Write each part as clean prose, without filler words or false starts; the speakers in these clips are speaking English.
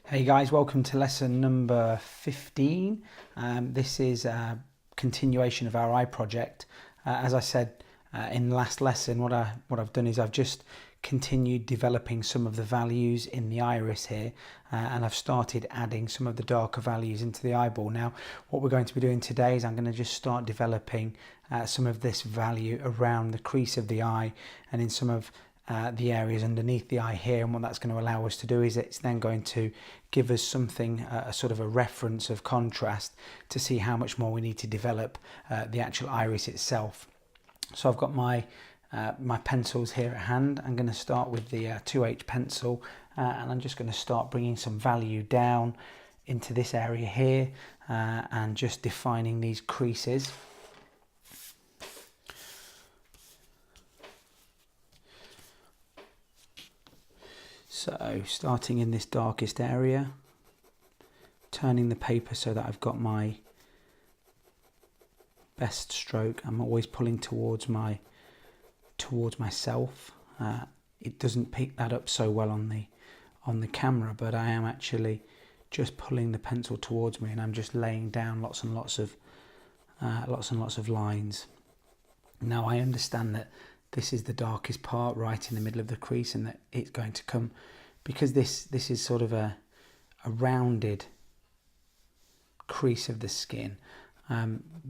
Hey guys, welcome to lesson number 15. This is a continuation of our eye project. As I said in the last lesson, what I've done is I've just continued developing some of the values in the iris here, and I've started adding some of the darker values into the eyeball. Now, what we're going to be doing today is I'm going to just start developing some of this value around the crease of the eye and in some of the areas underneath the eye here. And what that's going to allow us to do is it's then going to give us something, a sort of a reference of contrast to see how much more we need to develop the actual iris itself. So I've got my pencils here at hand. I'm going to start with the 2H pencil and I'm just going to start bringing some value down into this area here and just defining these creases. So starting in this darkest area, turning the paper so that I've got my best stroke. I'm always pulling towards myself. It doesn't pick that up so well on the camera, but I am actually just pulling the pencil towards me, and I'm just laying down lots and lots of lines. Now I understand that this is the darkest part right in the middle of the crease, and that it's going to come because this is sort of a rounded crease of the skin.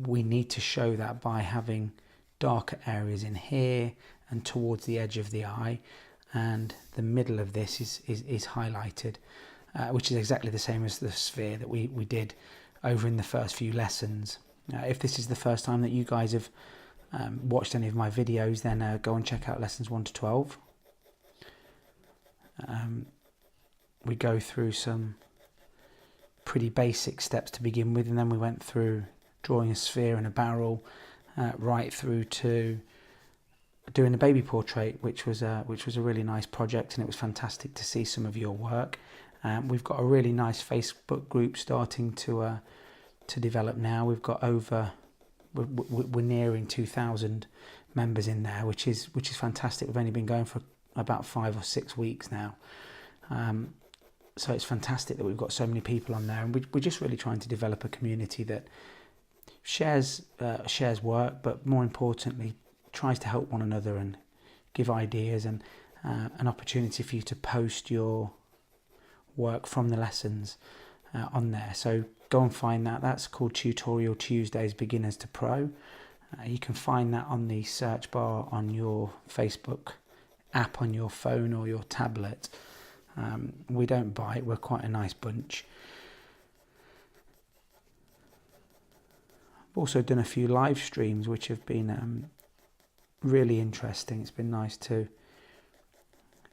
We need to show that by having darker areas in here and towards the edge of the eye, and the middle of this is highlighted, which is exactly the same as the sphere that we did over in the first few lessons. If this is the first time that you guys have watched any of my videos, then go and check out lessons 1 to 12. We go through some pretty basic steps to begin with, and then we went through drawing a sphere and a barrel, right through to doing a baby portrait, which was a really nice project, and it was fantastic to see some of your work. We've got a really nice Facebook group starting to develop now. We've got we're nearing 2,000 members in there, which is fantastic. We've only been going for about 5 or 6 weeks now, so it's fantastic that we've got so many people on there, and we're just really trying to develop a community that shares work, but more importantly tries to help one another and give ideas and an opportunity for you to post your work from the lessons on there. So go and find that. That's called Tutorial Tuesdays Beginners to Pro. You can find that on the search bar on your Facebook app on your phone or your tablet. We don't bite, we're quite a nice bunch. I've also done a few live streams which have been really interesting. It's been nice to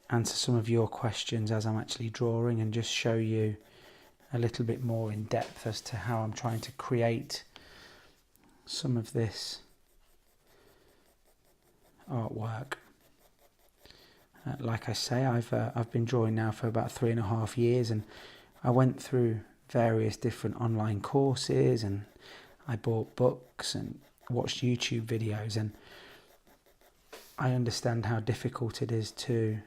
answer some of your questions as I'm actually drawing and just show you a little bit more in depth as to how I'm trying to create some of this artwork. Like I say, I've been drawing now for about 3.5 years, and I went through various different online courses, and I bought books and watched YouTube videos, and I understand how difficult it is to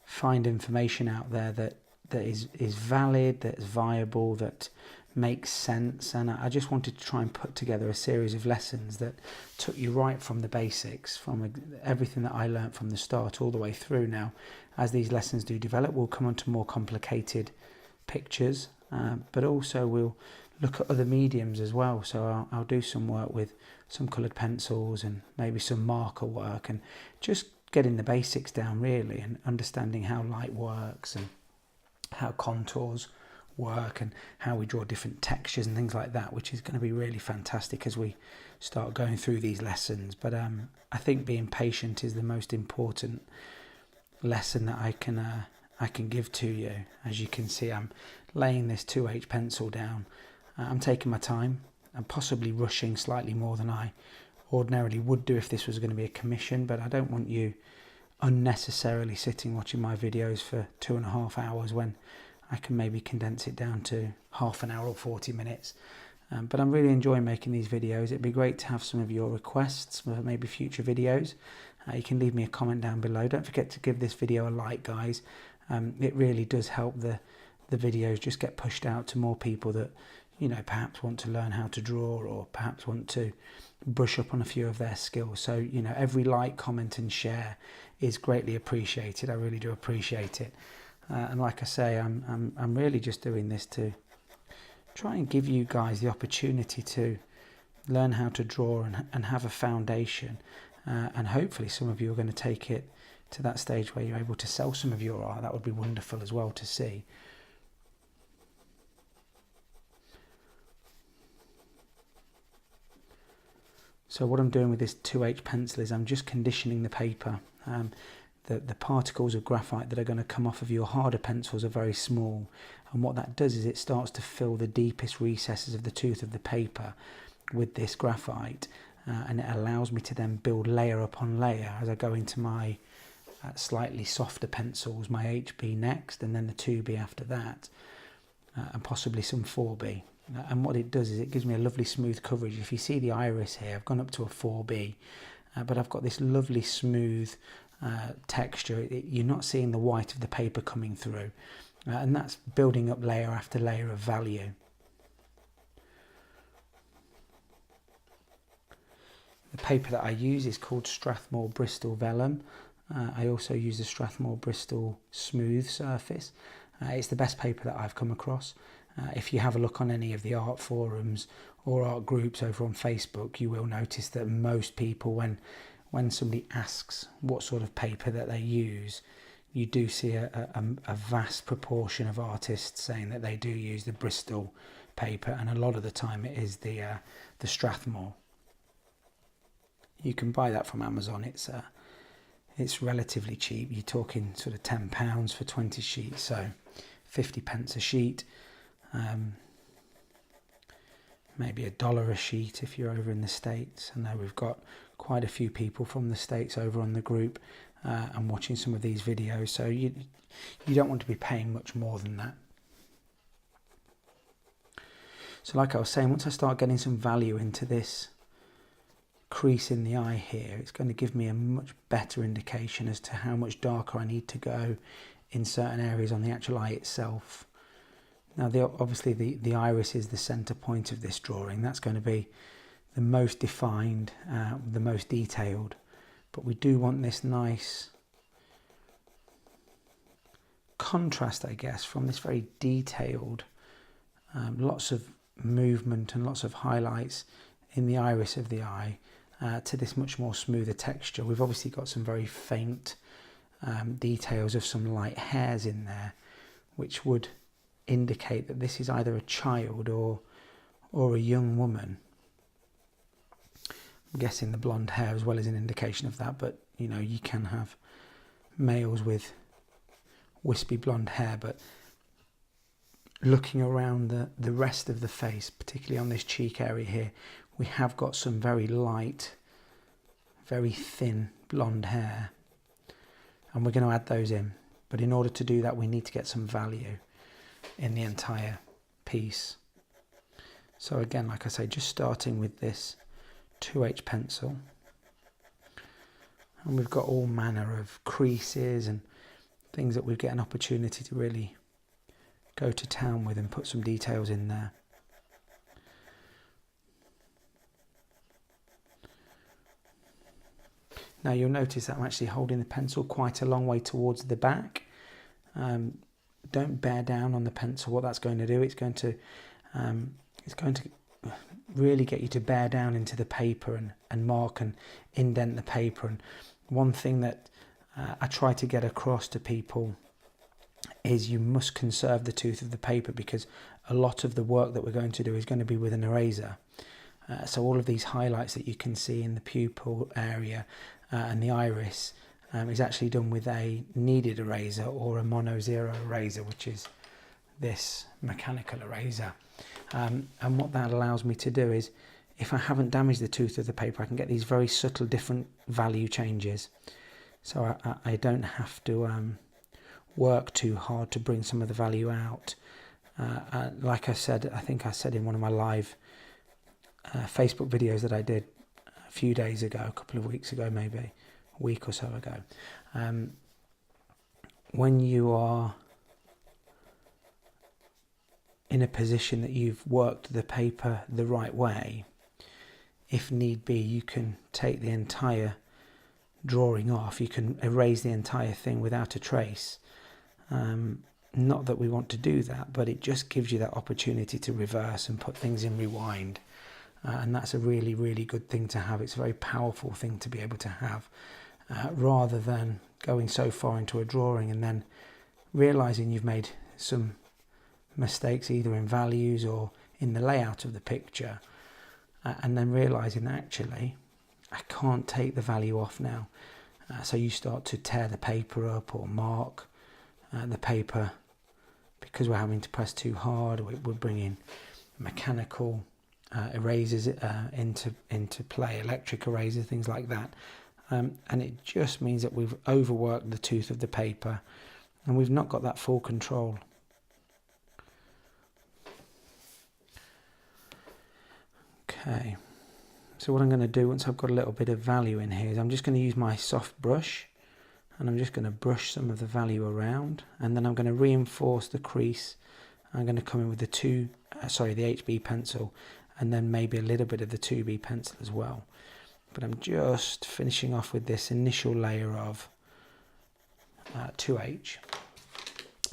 find information out there that is valid, that's viable, that makes sense. And I just wanted to try and put together a series of lessons that took you right from the basics, from everything that I learned from the start all the way through. Now, as these lessons do develop, we'll come on to more complicated pictures, but also we'll look at other mediums as well. So I'll do some work with some coloured pencils and maybe some marker work, and just getting the basics down really, and understanding how light works and how contours work and how we draw different textures and things like that, which is going to be really fantastic as we start going through these lessons. But I think being patient is the most important lesson that I can give to you. As you can see, I'm laying this 2H pencil down. I'm taking my time. I'm possibly rushing slightly more than I ordinarily would do if this was going to be a commission, but I don't want you unnecessarily sitting watching my videos for 2.5 hours when I can maybe condense it down to half an hour or 40 minutes. But I'm really enjoying making these videos. It'd be great to have some of your requests for maybe future videos. You can leave me a comment down below. Don't forget to give this video a like, guys. It really does help the the videos just get pushed out to more people that, you know, perhaps want to learn how to draw, or perhaps want to brush up on a few of their skills. So, you know, every like, comment and share is greatly appreciated. I really do appreciate it. And like I say, I'm really just doing this to try and give you guys the opportunity to learn how to draw and have a foundation. And hopefully some of you are going to take it to that stage where you're able to sell some of your art. That would be wonderful as well to see. So what I'm doing with this 2H pencil is I'm just conditioning the paper. The particles of graphite that are going to come off of your harder pencils are very small, and what that does is it starts to fill the deepest recesses of the tooth of the paper with this graphite, and it allows me to then build layer upon layer as I go into my slightly softer pencils, my HB next, and then the 2B after that, and possibly some 4B. And what it does is it gives me a lovely smooth coverage. If you see the iris here, I've gone up to a 4B, but I've got this lovely smooth texture. You're not seeing the white of the paper coming through, and that's building up layer after layer of value. The paper that I use is called Strathmore Bristol Vellum. I also use the Strathmore Bristol Smooth Surface. It's the best paper that I've come across. If you have a look on any of the art forums or art groups over on Facebook, you will notice that most people, when somebody asks what sort of paper that they use, you do see a vast proportion of artists saying that they do use the Bristol paper, and a lot of the time it is the Strathmore. You can buy that from Amazon. It's relatively cheap. You're talking sort of £10 for 20 sheets, so 50p a sheet. Maybe $1 a sheet if you're over in the States. I know we've got quite a few people from the States over on the group and watching some of these videos, so you don't want to be paying much more than that. So like I was saying, once I start getting some value into this crease in the eye here, it's going to give me a much better indication as to how much darker I need to go in certain areas on the actual eye itself. Now, obviously the iris is the centre point of this drawing. That's going to be the most defined, the most detailed. But we do want this nice contrast, I guess, from this very detailed, lots of movement and lots of highlights in the iris of the eye, to this much more smoother texture. We've obviously got some very faint details of some light hairs in there, which would indicate that this is either a child or a young woman. I'm guessing the blonde hair as well is an indication of that, but you know, you can have males with wispy blonde hair. But looking around the rest of the face, particularly on this cheek area here, we have got some very light, very thin blonde hair, and we're going to add those in. But in order to do that, we need to get some value in the entire piece. So again, like I say, just starting with this 2H pencil, and we've got all manner of creases and things that we get an opportunity to really go to town with and put some details in there. Now you'll notice that I'm actually holding the pencil quite a long way towards the back. Don't bear down on the pencil. What that's going to do, it's going to really get you to bear down into the paper and mark and indent the paper. And one thing that I try to get across to people is you must conserve the tooth of the paper, because a lot of the work that we're going to do is going to be with an eraser. So all of these highlights that you can see in the pupil area and the iris is actually done with a kneaded eraser or a mono zero eraser, which is this mechanical eraser. And what that allows me to do is, if I haven't damaged the tooth of the paper, I can get these very subtle different value changes. So I don't have to work too hard to bring some of the value out. Like I said, I think I said in one of my live Facebook videos that I did a few days ago, a couple of weeks ago, maybe a week or so ago, when you are in a position that you've worked the paper the right way, if need be, you can take the entire drawing off. You can erase the entire thing without a trace. Not that we want to do that, but it just gives you that opportunity to reverse and put things in rewind. And that's a really, really good thing to have. It's a very powerful thing to be able to have, rather than going so far into a drawing and then realizing you've made some mistakes either in values or in the layout of the picture, and then realizing that actually I can't take the value off now. So you start to tear the paper up or mark the paper because we're having to press too hard. We're bringing mechanical erasers into play, electric erasers, things like that. And it just means that we've overworked the tooth of the paper and we've not got that full control. Okay, so what I'm going to do once I've got a little bit of value in here is I'm just going to use my soft brush and I'm just going to brush some of the value around, and then I'm going to reinforce the crease. I'm going to come in with the the HB pencil, and then maybe a little bit of the 2B pencil as well. But I'm just finishing off with this initial layer of 2H.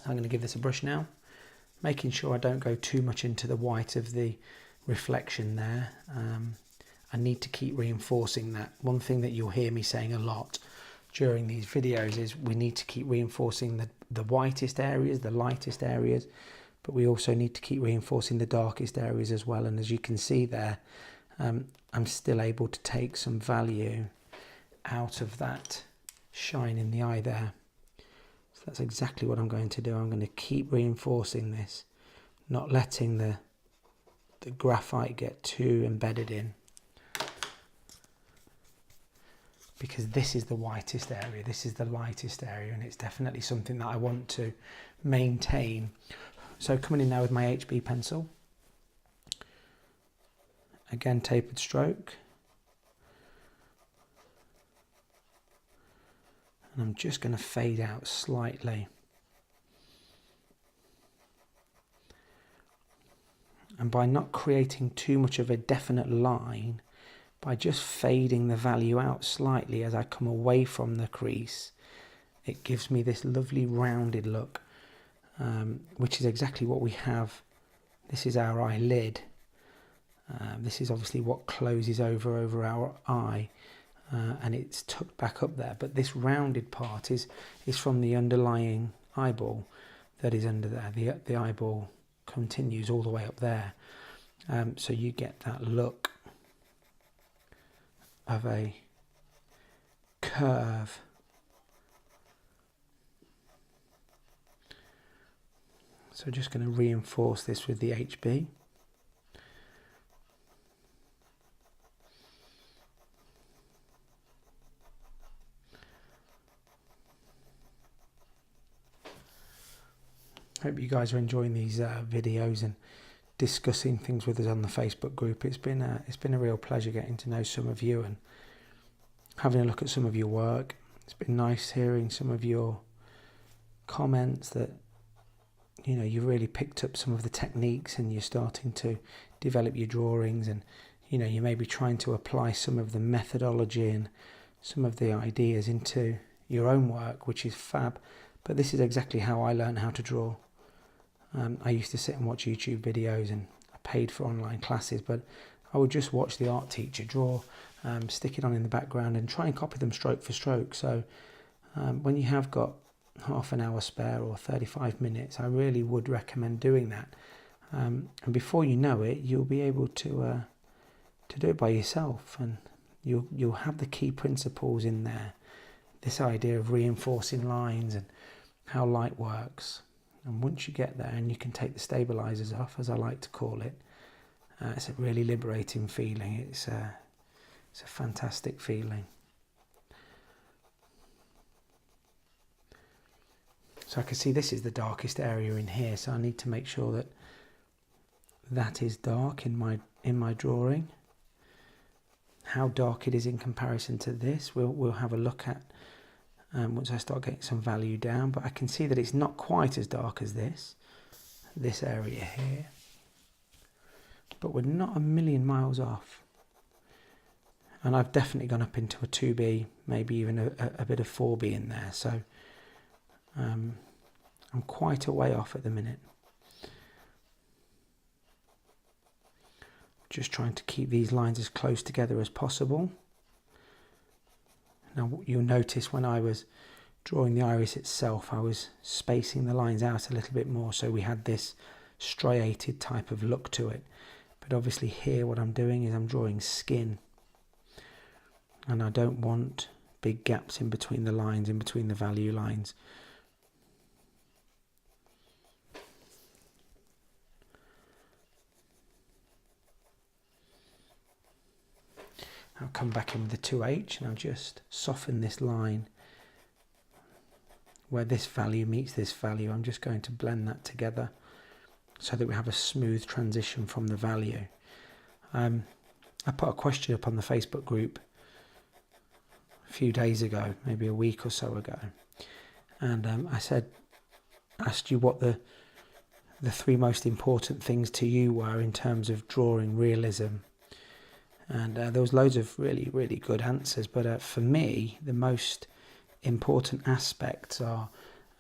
I'm going to give this a brush now, making sure I don't go too much into the white of the reflection there. I need to keep reinforcing that. One thing that you'll hear me saying a lot during these videos is we need to keep reinforcing the whitest areas, the lightest areas, but we also need to keep reinforcing the darkest areas as well. And as you can see there, I'm still able to take some value out of that shine in the eye there. So that's exactly what I'm going to do. I'm going to keep reinforcing this, not letting the graphite get too embedded in, because this is the whitest area, this is the lightest area, and it's definitely something that I want to maintain. So coming in now with my HB pencil, again tapered stroke, and I'm just going to fade out slightly. And by not creating too much of a definite line, by just fading the value out slightly as I come away from the crease, it gives me this lovely rounded look, which is exactly what we have. This is our eyelid. This is obviously what closes over our eye, and it's tucked back up there. But this rounded part is from the underlying eyeball that is under there. The eyeball continues all the way up there, so you get that look of a curve. So just going to reinforce this with the HB. Hope you guys are enjoying these videos and discussing things with us on the Facebook group. It's been a real pleasure getting to know some of you and having a look at some of your work. It's been nice hearing some of your comments that, you know, you really picked up some of the techniques and you're starting to develop your drawings, and you know, you may be trying to apply some of the methodology and some of the ideas into your own work, which is fab. But this is exactly how I learned how to draw. I used to sit and watch YouTube videos, and I paid for online classes, but I would just watch the art teacher draw, stick it on in the background and try and copy them stroke for stroke. So when you have got half an hour spare or 35 minutes, I really would recommend doing that. And before you know it, you'll be able to do it by yourself, and you'll have the key principles in there. This idea of reinforcing lines and how light works. And once you get there and you can take the stabilizers off, as I like to call it, it's a really liberating feeling. It's a fantastic feeling. So I can see this is the darkest area in here, so I need to make sure that that is dark in my drawing. How dark it is in comparison to this, we'll have a look at once I start getting some value down. But I can see that it's not quite as dark as this. this area here, but we're not a million miles off. And I've definitely gone up into a 2B, maybe even a bit of 4B in there. So I'm quite a way off at the minute. Just trying to keep these lines as close together as possible. Now you'll notice when I was drawing the iris itself, I was spacing the lines out a little bit more, so we had this striated type of look to it. But obviously here what I'm doing is I'm drawing skin, and I don't want big gaps in between the lines, in between the value lines. I'll come back in with the 2H and I'll just soften this line where this value meets this value. I'm just going to blend that together so that we have a smooth transition from the value. I put a question up on the Facebook group a few days ago, maybe a week or so ago, and I asked you what the 3 most important things to you were in terms of drawing realism. And there was loads of really, really good answers. But for me, the most important aspects are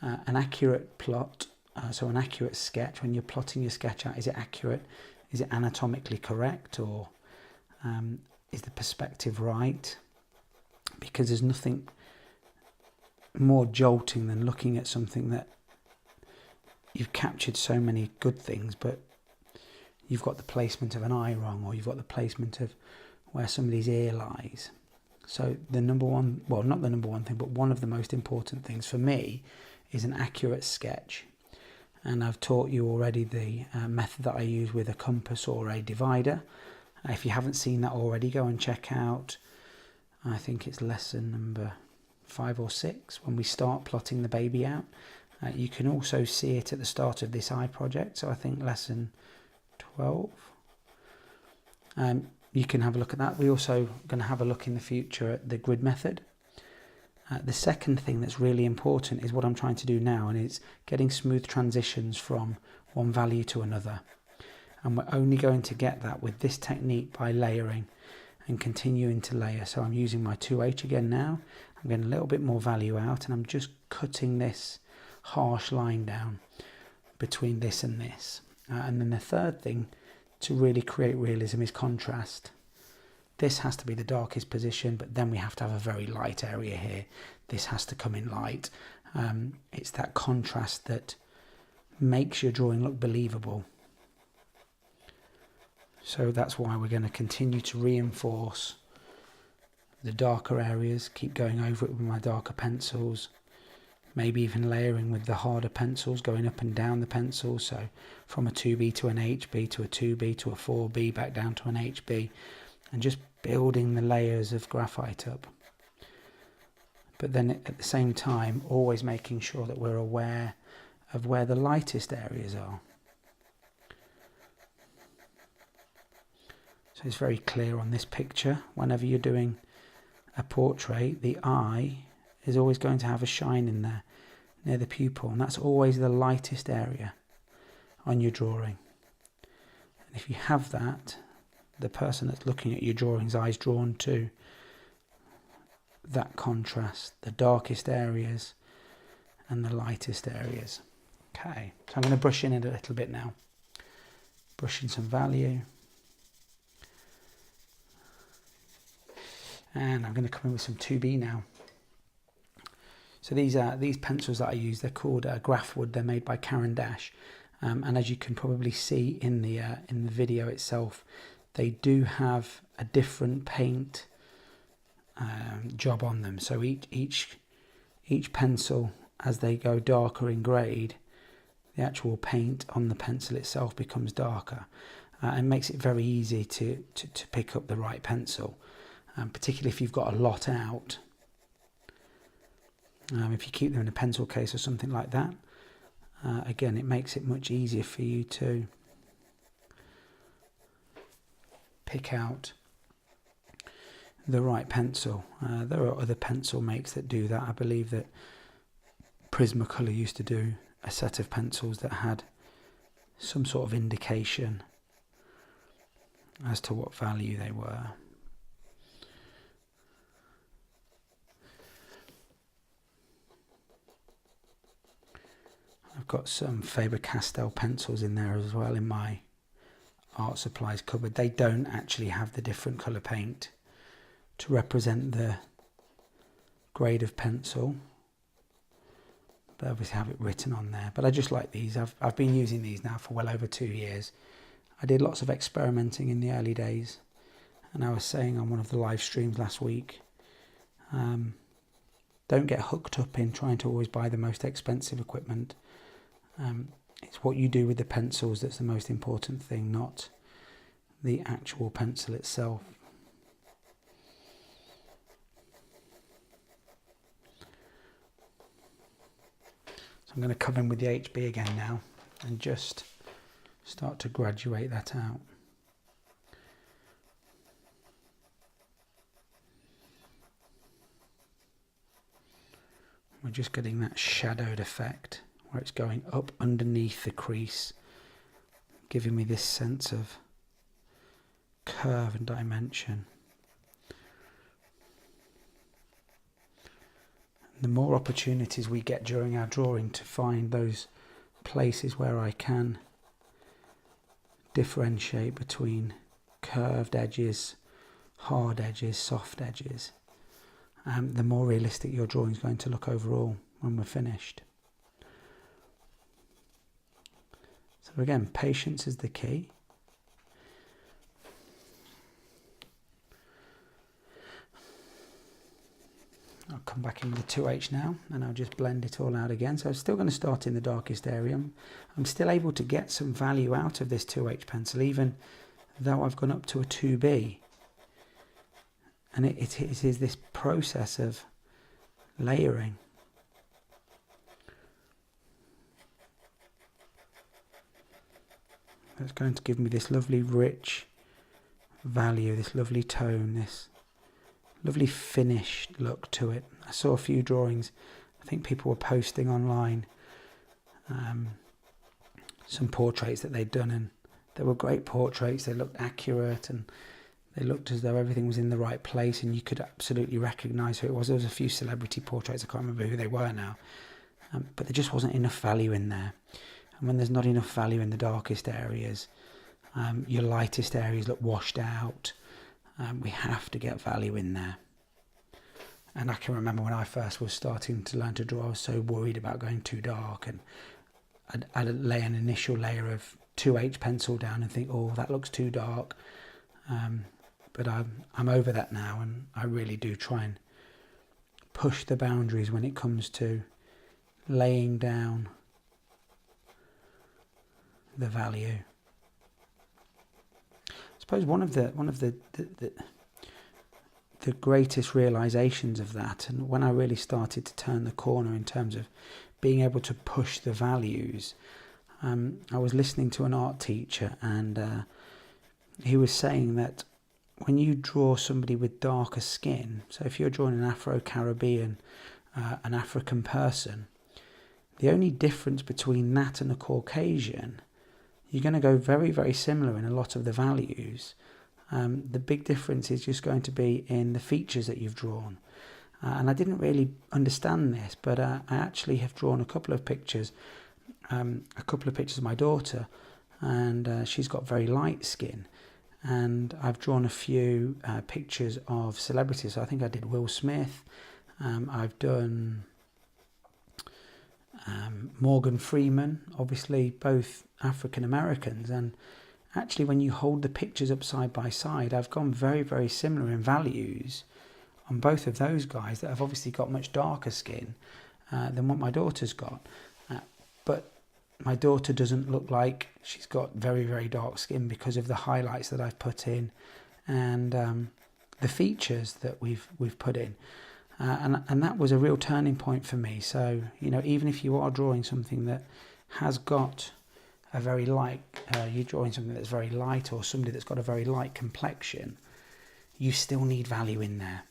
an accurate plot, so an accurate sketch. When you're plotting your sketch out, is it accurate? Is it anatomically correct? Or is the perspective right? Because there's nothing more jolting than looking at something that you've captured so many good things, but you've got the placement of an eye wrong, or you've got the placement of where somebody's ear lies. So the number one, well, not the number one thing, but one of the most important things for me is an accurate sketch. And I've taught you already the method that I use with a compass or a divider. If you haven't seen that already, go and check out, I think it's lesson number 5 or 6, when we start plotting the baby out. You can also see it at the start of this eye project, so I think lesson 12. You can have a look at that. We're also going to have a look in the future at the grid method. The second thing that's really important is what I'm trying to do now, and it's getting smooth transitions from one value to another. And we're only going to get that with this technique by layering and continuing to layer. So I'm using my 2H again now. I'm getting a little bit more value out, and I'm just cutting this harsh line down between this and this. And then the third thing to really create realism is contrast. This has to be the darkest position, but then we have to have a very light area here. This has to come in light. It's that contrast that makes your drawing look believable. So that's why we're going to continue to reinforce the darker areas, keep going over it with my darker pencils, maybe even layering with the harder pencils, going up and down the pencils, so from a 2B to an HB to a 2B to a 4B, back down to an HB, and just building the layers of graphite up. But then at the same time, always making sure that we're aware of where the lightest areas are. So it's very clear on this picture. Whenever you're doing a portrait, the eye is always going to have a shine in there near the pupil, and that's always the lightest area on your drawing. And if you have that, the person that's looking at your drawing's eyes drawn to that contrast, the darkest areas and the lightest areas. Okay, so I'm going to brush in it a little bit now. Brush in some value. And I'm going to come in with some 2B now. So these pencils that I use, they're called grafwood. They're made by Caran D'ache, and as you can probably see in the video itself, they do have a different paint job on them. So each pencil, as they go darker in grade, the actual paint on the pencil itself becomes darker, and makes it very easy to pick up the right pencil. Particularly if you've got a lot out. If you keep them in a pencil case or something like that, again, it makes it much easier for you to pick out the right pencil. There are other pencil makes that do that. I believe that Prismacolor used to do a set of pencils that had some sort of indication as to what value they were. I've got some Faber-Castell pencils in there as well in my art supplies cupboard. They don't actually have the different colour paint to represent the grade of pencil. They obviously have it written on there. But I just like these. I've been using these now for well over 2 years. I did lots of experimenting in the early days. And I was saying on one of the live streams last week, don't get hooked up in trying to always buy the most expensive equipment. It's what you do with the pencils that's the most important thing, not the actual pencil itself. So I'm going to come in with the HB again now and just start to graduate that out. We're just getting that shadowed effect where it's going up underneath the crease, giving me this sense of curve and dimension. The more opportunities we get during our drawing to find those places where I can differentiate between curved edges, hard edges, soft edges, the more realistic your drawing is going to look overall when we're finished. So again, patience is the key. I'll come back in with the 2H now and I'll just blend it all out again. So I'm still going to start in the darkest area. I'm still able to get some value out of this 2H pencil even though I've gone up to a 2B. And it is this process of layering. That's going to give me this lovely rich value, this lovely tone, this lovely finished look to it. I saw a few drawings, I think people were posting online some portraits that they'd done, and they were great portraits. They looked accurate and they looked as though everything was in the right place and you could absolutely recognise who it was. There was a few celebrity portraits, I can't remember who they were now, but there just wasn't enough value in there. And when there's not enough value in the darkest areas, your lightest areas look washed out. We have to get value in there. And I can remember when I first was starting to learn to draw, I was so worried about going too dark, and I'd lay an initial layer of 2H pencil down and think, oh, that looks too dark. But I'm over that now, and I really do try and push the boundaries when it comes to laying down the value. I suppose one of the greatest realizations of that, and when I really started to turn the corner in terms of being able to push the values, I was listening to an art teacher, and he was saying that when you draw somebody with darker skin, so if you're drawing an Afro-Caribbean, an African person, the only difference between that and a Caucasian, you're going to go very, very similar in a lot of the values. The big difference is just going to be in the features that you've drawn. And I didn't really understand this, but I actually have drawn a couple of pictures of my daughter, and she's got very light skin. And I've drawn a few pictures of celebrities. So I think I did Will Smith. I've done Morgan Freeman, obviously both African Americans, and actually when you hold the pictures up side by side, I've gone very, very similar in values on both of those guys that have obviously got much darker skin than what my daughter's got. But my daughter doesn't look like she's got very, very dark skin because of the highlights that I've put in and the features that we've put in. And that was a real turning point for me. So, you know, even if you are drawing something that has got a very light, you're drawing something that's very light, or somebody that's got a very light complexion, you still need value in there.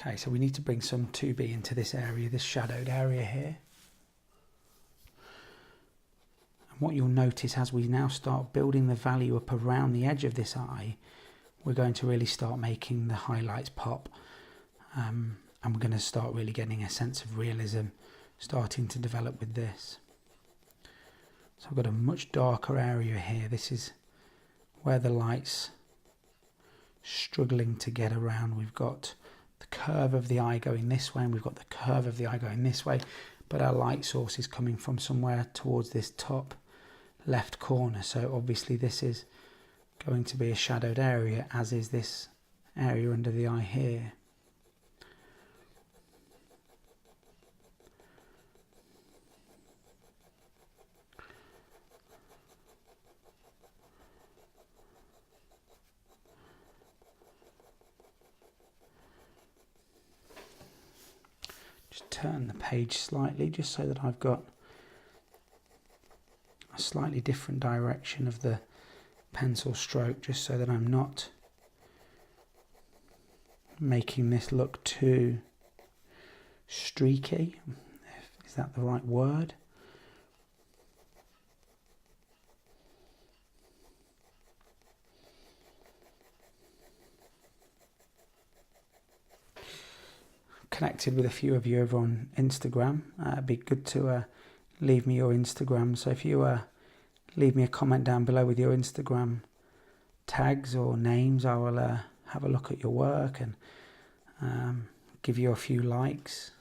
Okay, so we need to bring some 2B into this area, this shadowed area here. And what you'll notice as we now start building the value up around the edge of this eye, we're going to really start making the highlights pop. And we're going to start really getting a sense of realism starting to develop with this. So I've got a much darker area here. This is where the light's struggling to get around. We've got the curve of the eye going this way and we've got the curve of the eye going this way, but our light source is coming from somewhere towards this top left corner. So obviously this is going to be a shadowed area, as is this area under the eye here. Just turn the page slightly just so that I've got a slightly different direction of the pencil stroke, just so that I'm not making this look too streaky. Is that the right word? Connected with a few of you over on Instagram. It'd be good to leave me your Instagram. So if you leave me a comment down below with your Instagram tags or names, I will have a look at your work and give you a few likes.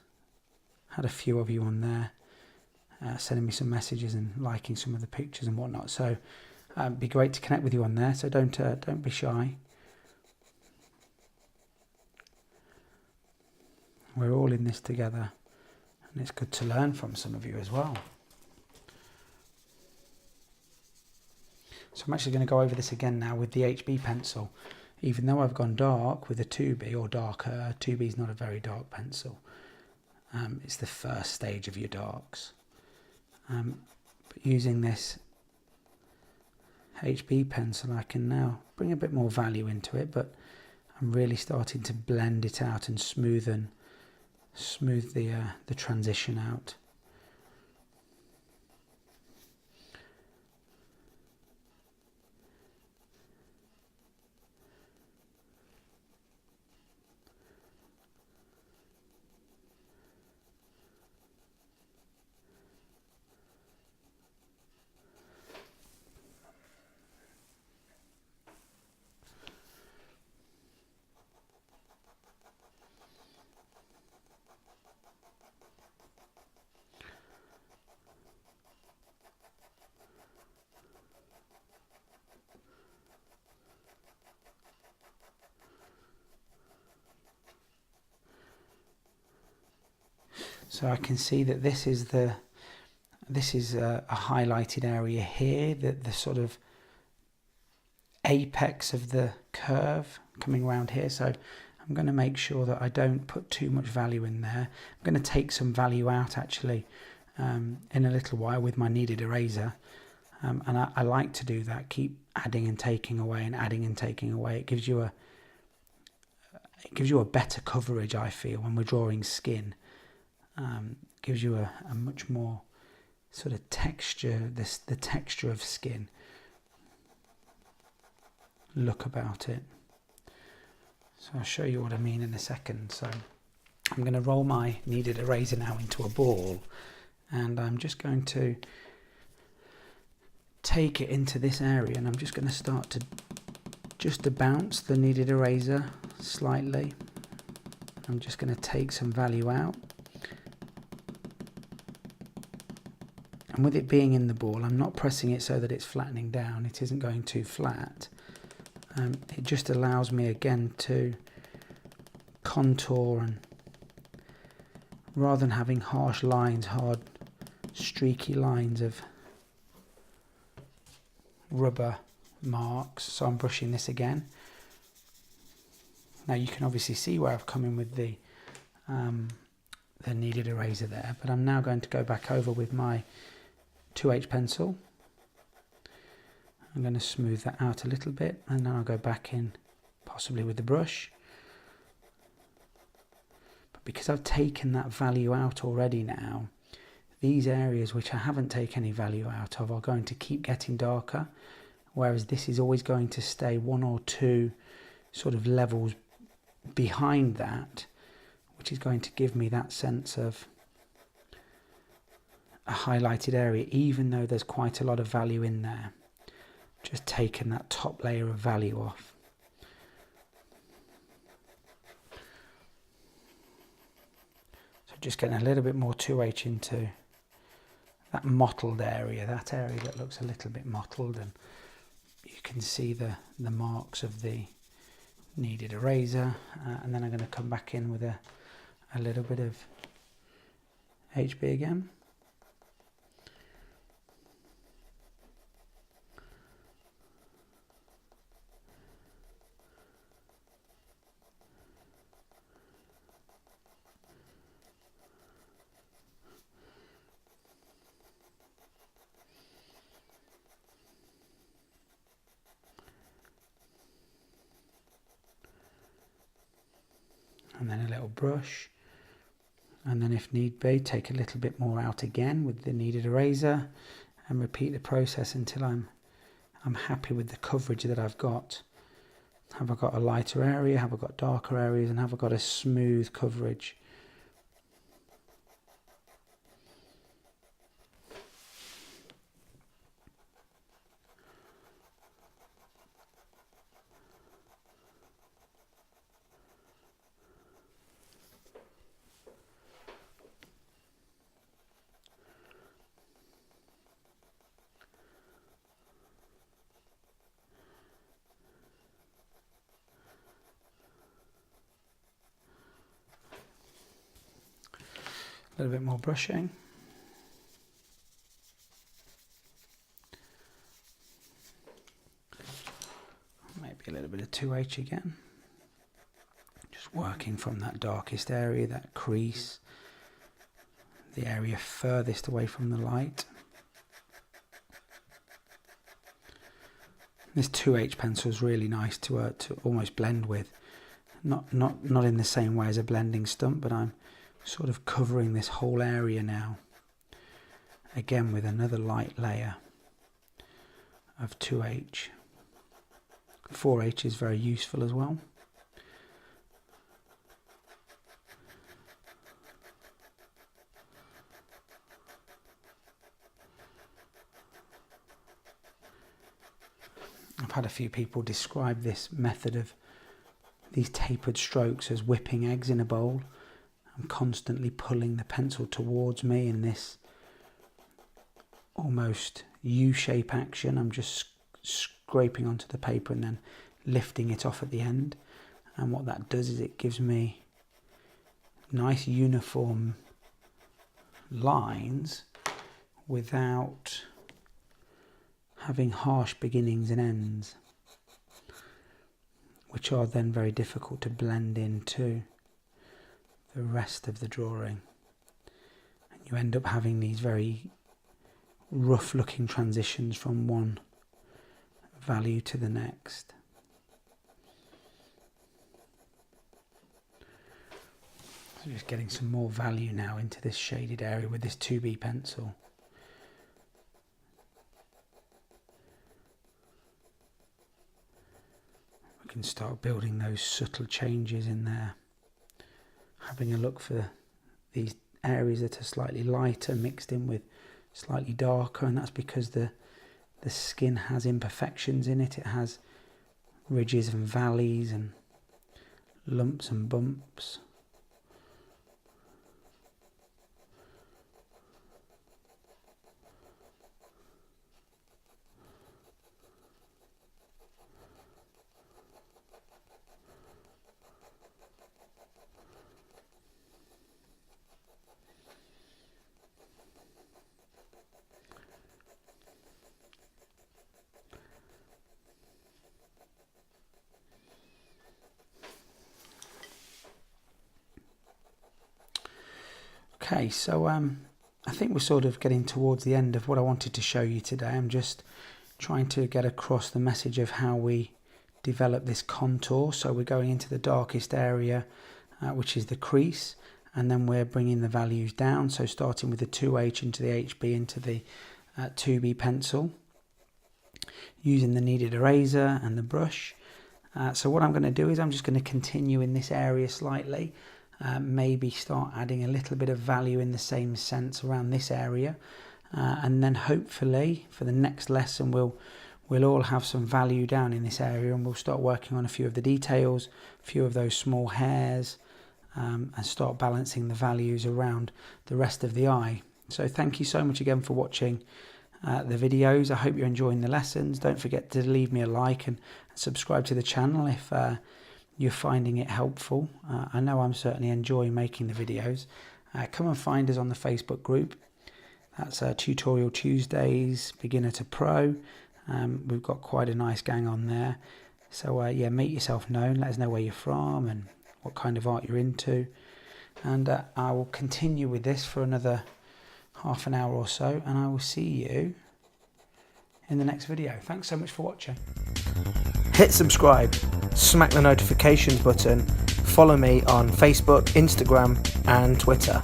Had a few of you on there sending me some messages and liking some of the pictures and whatnot. So it'd be great to connect with you on there. So don't be shy. We're all in this together, and it's good to learn from some of you as well. So I'm actually going to go over this again now with the HB pencil. Even though I've gone dark with a 2B or darker, 2B is not a very dark pencil. It's the first stage of your darks. But using this HB pencil, I can now bring a bit more value into it, but I'm really starting to blend it out and smooth the transition out. So I can see that this is a highlighted area here, the sort of apex of the curve coming around here. So I'm going to make sure that I don't put too much value in there. I'm going to take some value out actually in a little while with my kneaded eraser, and I like to do that. Keep adding and taking away and adding and taking away. It gives you a better coverage, I feel, when we're drawing skin. Gives you a much more sort of texture, the texture of skin look about it. So I'll show you what I mean in a second. So I'm going to roll my kneaded eraser now into a ball, and I'm just going to take it into this area, and I'm just going to start to bounce the kneaded eraser slightly. I'm just going to take some value out. And with it being in the ball, I'm not pressing it so that it's flattening down. It isn't going too flat. It just allows me again to contour, and rather than having harsh lines, hard streaky lines of rubber marks. So I'm brushing this again. Now you can obviously see where I've come in with the kneaded eraser there, but I'm now going to go back over with my 2H pencil. I'm going to smooth that out a little bit, and then I'll go back in possibly with the brush. because I've taken that value out already now, these areas which I haven't taken any value out of are going to keep getting darker, whereas this is always going to stay one or two sort of levels behind that, which is going to give me that sense of a highlighted area, even though there's quite a lot of value in there. Just taking that top layer of value off. So just getting a little bit more 2H into that mottled area, that area that looks a little bit mottled, and you can see the marks of the kneaded eraser, and then I'm going to come back in with a little bit of HB again. And then a little brush, and then if need be, take a little bit more out again with the kneaded eraser, and repeat the process until I'm happy with the coverage that I've got. Have I got a lighter area? Have I got darker areas? And have I got a smooth coverage? A little bit more brushing. Maybe a little bit of 2H again. Just working from that darkest area, that crease, the area furthest away from the light. This 2H pencil is really nice to almost blend with. Not in the same way as a blending stump, but I'm sort of covering this whole area now, again with another light layer of 2H. 4H is very useful as well. I've had a few people describe this method of these tapered strokes as whipping eggs in a bowl. I'm constantly pulling the pencil towards me in this almost U-shape action. I'm just scraping onto the paper and then lifting it off at the end. And what that does is it gives me nice uniform lines without having harsh beginnings and ends, which are then very difficult to blend into the rest of the drawing, and you end up having these very rough looking transitions from one value to the next. So just getting some more value now into this shaded area with this 2B pencil. We can start building those subtle changes in there. Having a look for these areas that are slightly lighter mixed in with slightly darker, and that's because the skin has imperfections in it. It has ridges and valleys and lumps and bumps. Okay, so I think we're sort of getting towards the end of what I wanted to show you today. I'm just trying to get across the message of how we develop this contour. So we're going into the darkest area which is the crease, and then we're bringing the values down, so starting with the 2H into the HB into the 2B pencil, using the kneaded eraser and the brush. So what I'm going to do is I'm just going to continue in this area slightly, maybe start adding a little bit of value in the same sense around this area, and then hopefully for the next lesson we'll all have some value down in this area, and we'll start working on a few of the details, a few of those small hairs, and start balancing the values around the rest of the eye. So thank you so much again for watching the videos. I hope you're enjoying the lessons. Don't forget to leave me a like and subscribe to the channel if you're finding it helpful. I know I'm certainly enjoying making the videos. Come and find us on the Facebook group. That's Tutorial Tuesdays, Beginner to Pro. We've got quite a nice gang on there. So yeah, make yourself known. Let us know where you're from and what kind of art you're into. And I will continue with this for another half an hour or so, and I will see you in the next video. Thanks so much for watching. Hit subscribe, smack the notifications button, follow me on Facebook, Instagram and Twitter.